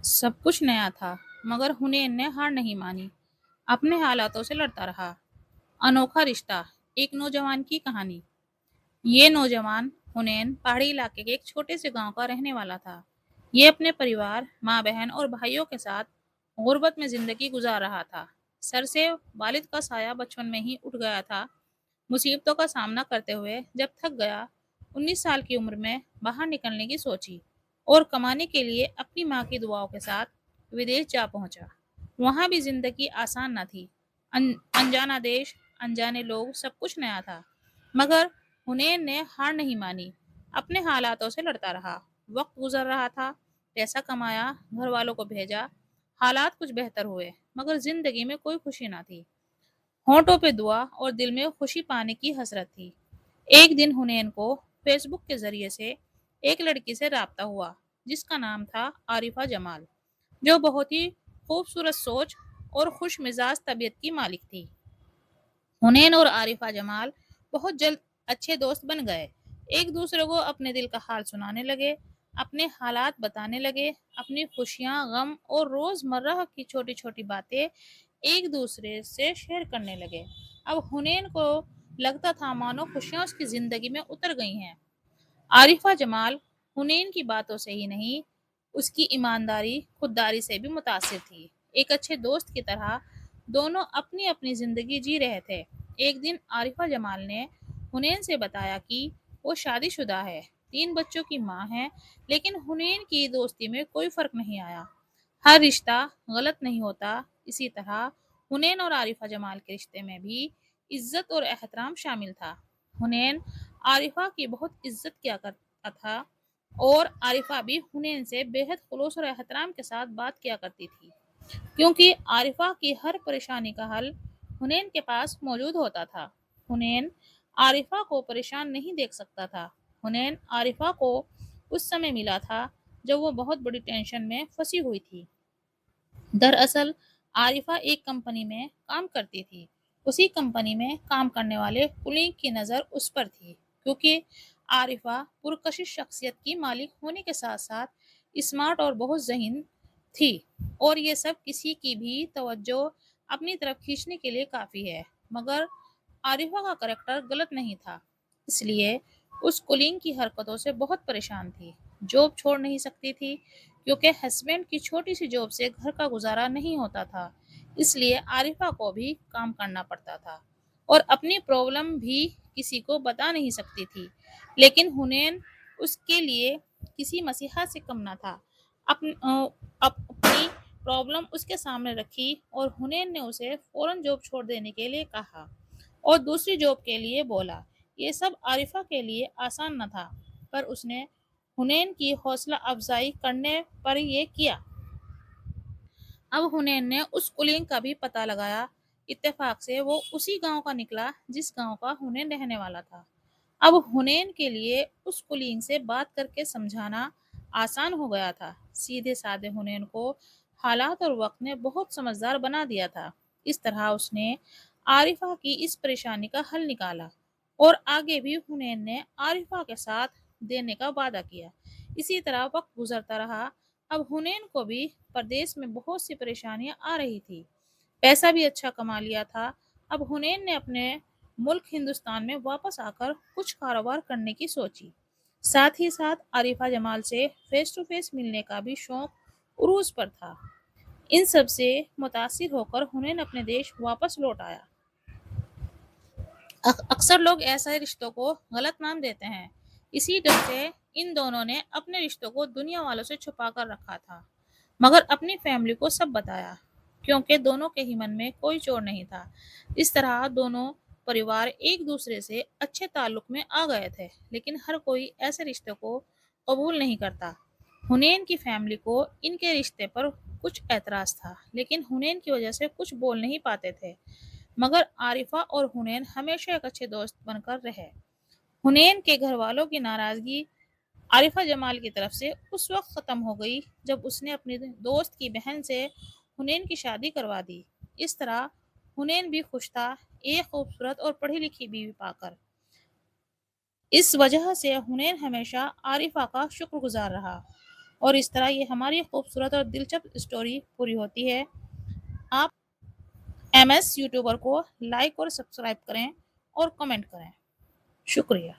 سب کچھ نیا تھا مگر حنین نے ہار نہیں مانی، اپنے حالاتوں سے لڑتا رہا۔ انوکھا رشتہ، ایک نوجوان کی کہانی۔ یہ نوجوان حنین پہاڑی علاقے کے ایک چھوٹے سے گاؤں کا رہنے والا تھا۔ یہ اپنے پریوار، ماں بہن اور بھائیوں کے ساتھ غربت میں زندگی گزار رہا تھا۔ سر سے والد کا سایہ بچپن میں ہی اٹھ گیا تھا۔ مصیبتوں کا سامنا کرتے ہوئے جب تھک گیا، 19 سال کی عمر میں باہر نکلنے کی سوچی اور کمانے کے لیے اپنی ماں کی دعاؤں کے ساتھ ودیش جا پہنچا۔ وہاں بھی زندگی آسان نہ تھی۔ انجانا دیش، انجانے لوگ، سب کچھ نیا تھا، مگر حنین نے ہار نہیں مانی، اپنے حالاتوں سے لڑتا رہا۔ وقت گزر رہا تھا، پیسہ کمایا، گھر والوں کو بھیجا، حالات کچھ بہتر ہوئے، مگر زندگی میں کوئی خوشی نہ تھی۔ ہونٹوں پہ دعا اور دل میں خوشی پانے کی حسرت تھی۔ ایک دن حنین کو فیس بک کے ذریعے سے ایک لڑکی سے رابطہ ہوا جس کا نام تھا عارفہ جمال، جو بہت ہی خوبصورت سوچ اور خوش مزاج طبیعت کی مالک تھی۔ حنین اور عارفہ جمال بہت جلد اچھے دوست بن گئے، ایک دوسرے کو اپنے دل کا حال سنانے لگے، اپنے حالات بتانے لگے، اپنی خوشیاں، غم اور روزمرہ کی چھوٹی چھوٹی باتیں ایک دوسرے سے شیئر کرنے لگے۔ اب حنین کو لگتا تھا مانو خوشیاں اس کی زندگی میں اتر گئی ہیں۔ عارفہ جمال حنین کی باتوں سے ہی نہیں، اس کی ایمانداری، خودداری سے بھی متاثر تھی۔ ایک اچھے دوست کی طرح دونوں اپنی اپنی زندگی جی رہے تھے۔ ایک دن عارفہ جمال نے حنین سے بتایا کہ وہ شادی شدہ ہے، 3 بچوں کی ماں ہے، لیکن حنین کی دوستی میں کوئی فرق نہیں آیا۔ ہر رشتہ غلط نہیں ہوتا، اسی طرح حنین اور عارفہ جمال کے رشتے میں بھی عزت اور احترام شامل تھا۔ حنین عارفہ کی بہت عزت کیا کرتا تھا اور عارفہ بھی حنین سے بے حد خلوص اور احترام کے ساتھ بات کیا کرتی تھی، کیونکہ عارفہ کی ہر پریشانی کا حل حنین کے پاس موجود ہوتا تھا۔ حنین عارفہ کو پریشان نہیں دیکھ سکتا تھا۔ حنین عارفہ کو اس سمے ملا تھا جب وہ بہت بڑی ٹینشن میں پھنسی ہوئی تھی۔ دراصل عارفہ ایک کمپنی میں کام کرتی تھی۔ اسی کمپنی میں کام کرنے والے کلیگ کی نظر اس پر تھی، کیونکہ عارفہ پرکشش شخصیت کی مالک ہونے کے ساتھ ساتھ اسمارٹ اور بہت ذہین تھی، اور یہ سب کسی کی بھی توجہ اپنی طرف کھینچنے کے لیے کافی ہے۔ مگر عارفہ کا کریکٹر غلط نہیں تھا، اس لیے اس کولنگ کی حرکتوں سے بہت پریشان تھی۔ جاب چھوڑ نہیں سکتی تھی، کیونکہ ہسبینڈ کی چھوٹی سی جاب سے گھر کا گزارا نہیں ہوتا تھا، اس لیے عارفہ کو بھی کام کرنا پڑتا تھا اور اپنی پرابلم بھی کسی کو بتا نہیں سکتی تھی۔ لیکن حنین اس کے لیے کسی مسیحا سے کم نہ تھا۔ اپنی پرابلم اس کے سامنے رکھی اور حنین نے اسے فوراً جاب چھوڑ دینے کے لیے کہا اور دوسری جاب کے لیے بولا۔ یہ سب عارفہ کے لیے آسان نہ تھا، پر اس نے حنین کی حوصلہ افزائی کرنے پر یہ کیا۔ اب حنین نے اس کلنگ کا بھی پتہ لگایا۔ اتفاق سے وہ اسی گاؤں کا نکلا جس گاؤں کا حنین رہنے والا تھا۔ اب حنین کے لیے اس کلنگ سے بات کر کے سمجھانا آسان ہو گیا تھا۔ سیدھے سادے حنین کو حالات اور وقت نے بہت سمجھدار بنا دیا تھا۔ اس طرح اس نے عارفہ کی اس پریشانی کا حل نکالا اور آگے بھی حنین نے عارفہ کے ساتھ دینے کا وعدہ کیا۔ اسی طرح وقت گزرتا رہا۔ اب حنین کو بھی پردیس میں بہت سی پریشانیاں آ رہی تھی، پیسہ بھی اچھا کما لیا تھا۔ اب حنین نے اپنے ملک ہندوستان میں واپس آ کر کچھ کاروبار کرنے کی سوچی۔ ساتھ ہی ساتھ عارفہ جمال سے فیس ٹو فیس ملنے کا بھی شوق عروج پر تھا۔ ان سب سے متاثر ہو کر حنین اپنے دیش واپس لوٹ آیا۔ اکثر لوگ ایسے رشتوں کو غلط نام دیتے ہیں، اسی ڈر سے ان دونوں نے اپنے رشتوں کو دنیا والوں سے چھپا کر رکھا تھا، مگر اپنی فیملی کو سب بتایا، کیونکہ دونوں کے ہی من میں کوئی چور نہیں تھا۔ اس طرح دونوں پریوار ایک دوسرے سے اچھے تعلق میں آ گئے تھے، لیکن ہر کوئی ایسے رشتے کو قبول نہیں کرتا۔ حنین کی فیملی کو ان کے رشتے پر کچھ اعتراض تھا، لیکن حنین کی وجہ سے کچھ بول نہیں پاتے تھے۔ مگر عارفہ اور حنین ہمیشہ ایک اچھے دوست بن کر رہے۔ حنین کے گھر والوں کی ناراضگی عارفہ جمال کی طرف سے اس وقت ختم ہو گئی جب اس نے اپنی دوست کی بہن سے حنین کی شادی کروا دی۔ اس طرح حنین بھی خوش تھا، ایک خوبصورت اور پڑھی لکھی بیوی پا کر۔ اس وجہ سے حنین ہمیشہ عارفہ کا شکر گزار رہا اور اس طرح یہ ہماری خوبصورت اور دلچسپ اسٹوری پوری ہوتی ہے۔ آپ ایم ایس یوٹیوبر کو لائک اور سبسکرائب کریں اور کمنٹ کریں۔ شکریہ۔